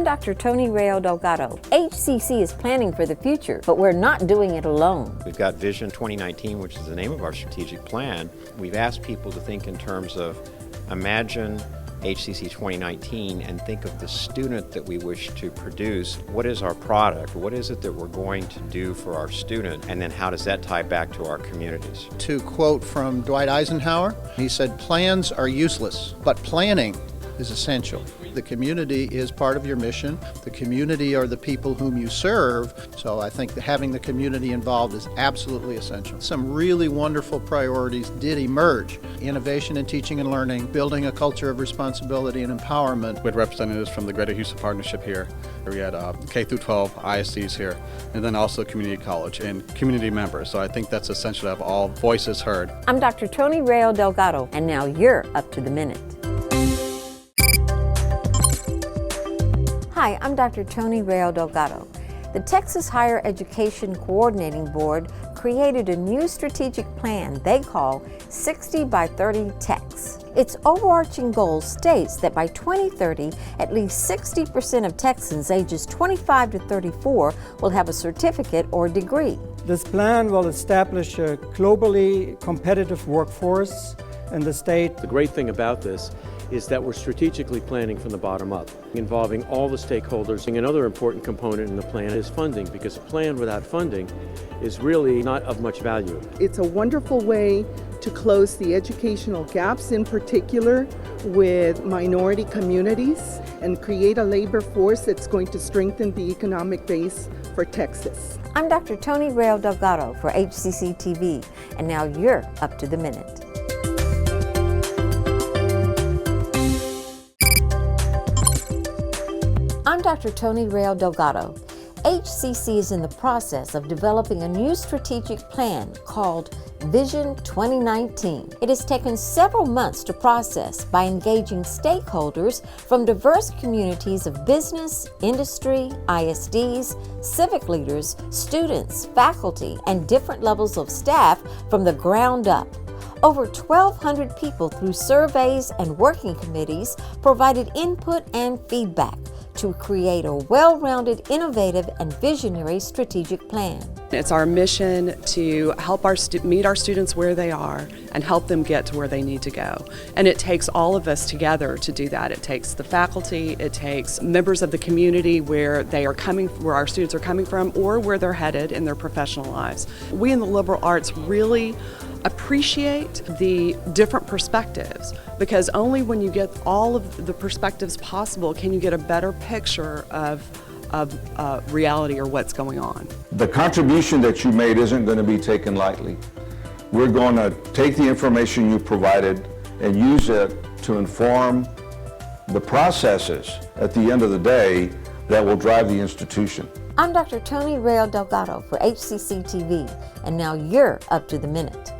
I'm Dr. Tony Rayo Delgado. HCC is planning for the future, but we're not doing it alone. We've got Vision 2019, which is the name of our strategic plan. We've asked people to think in terms of imagine HCC 2019 and think of the student that we wish to produce. What is our product? What is it that we're going to do for our student? And then how does that tie back to our communities? To quote from Dwight Eisenhower, he said, "Plans are useless, but planning is essential." The community is part of your mission. The community are the people whom you serve. So I think that having the community involved is absolutely essential. Some really wonderful priorities did emerge. Innovation in teaching and learning, building a culture of responsibility and empowerment. With representatives from the Greater Houston Partnership here. We had K through 12 ISDs here, and then also community college and community members. So I think that's essential to have all voices heard. I'm Dr. Tony Rayo Delgado, and now you're up to the minute. Hi, I'm Dr. Tony Rayo Delgado. The Texas Higher Education Coordinating Board created a new strategic plan they call 60 by 30 Tex. Its overarching goal states that by 2030, at least 60% of Texans ages 25 to 34 will have a certificate or degree. This plan will establish a globally competitive workforce in the state. The great thing about this is that we're strategically planning from the bottom up, involving all the stakeholders. And another important component in the plan is funding, because a plan without funding is really not of much value. It's a wonderful way to close the educational gaps, in particular with minority communities, and create a labor force that's going to strengthen the economic base for Texas. I'm Dr. Tony Rayo Delgado for HCC TV, and now you're up to the minute. I'm Dr. Tony Rayo Delgado. HCC is in the process of developing a new strategic plan called Vision 2019. It has taken several months to process by engaging stakeholders from diverse communities of business, industry, ISDs, civic leaders, students, faculty, and different levels of staff from the ground up. Over 1,200 people through surveys and working committees provided input and feedback to create a well-rounded, innovative, and visionary strategic plan. It's our mission to help meet our students where they are and help them get to where they need to go. And it takes all of us together to do that. It takes the faculty, it takes members of the community where our students are coming from, or where they're headed in their professional lives. We in the liberal arts really appreciate the different perspectives, because only when you get all of the perspectives possible can you get a better picture of reality or what's going on. The contribution that you made isn't going to be taken lightly. We're going to take the information you provided and use it to inform the processes at the end of the day that will drive the institution. I'm Dr. Tony Rayo Delgado for HCC TV, and now you're up to the minute.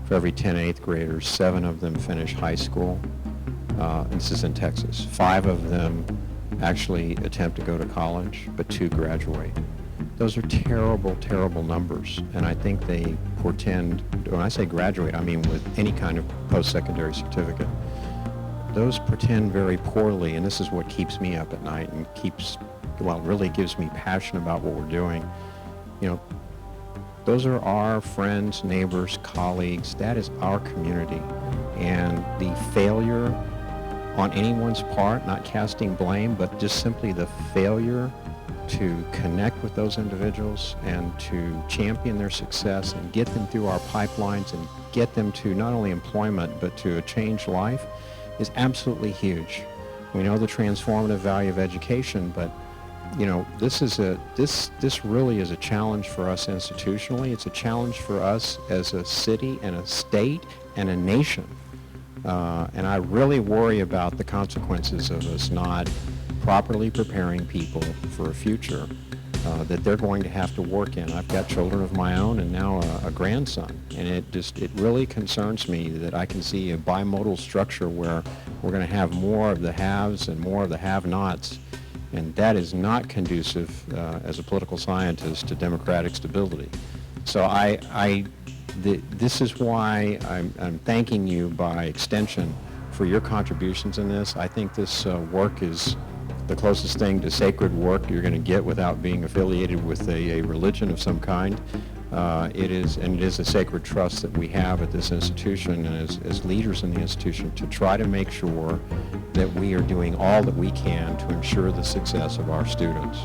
For every 10 eighth graders, 7 of them finish high school. And this is in Texas. 5 of them actually attempt to go to college, but 2 graduate. Those are terrible, terrible numbers. And I think they portend, when I say graduate, I mean with any kind of post-secondary certificate. Those portend very poorly, and this is what keeps me up at night and really gives me passion about what we're doing. You know, those are our friends, neighbors, colleagues. That is our community. And the failure on anyone's part, not casting blame, but just simply the failure to connect with those individuals and to champion their success and get them through our pipelines and get them to not only employment but to a changed life is absolutely huge. We know the transformative value of education, but you know, this really is a challenge for us institutionally. It's a challenge for us as a city and a state and a nation. And I really worry about the consequences of us not properly preparing people for a future that they're going to have to work in. I've got children of my own and now a grandson, and it really concerns me that I can see a bimodal structure where we're going to have more of the haves and more of the have-nots. And that is not conducive, as a political scientist, to democratic stability. So this is why I'm thanking you by extension for your contributions in this. I think this work is the closest thing to sacred work you're going to get without being affiliated with a religion of some kind. It is a sacred trust that we have at this institution and as leaders in the institution to try to make sure that we are doing all that we can to ensure the success of our students.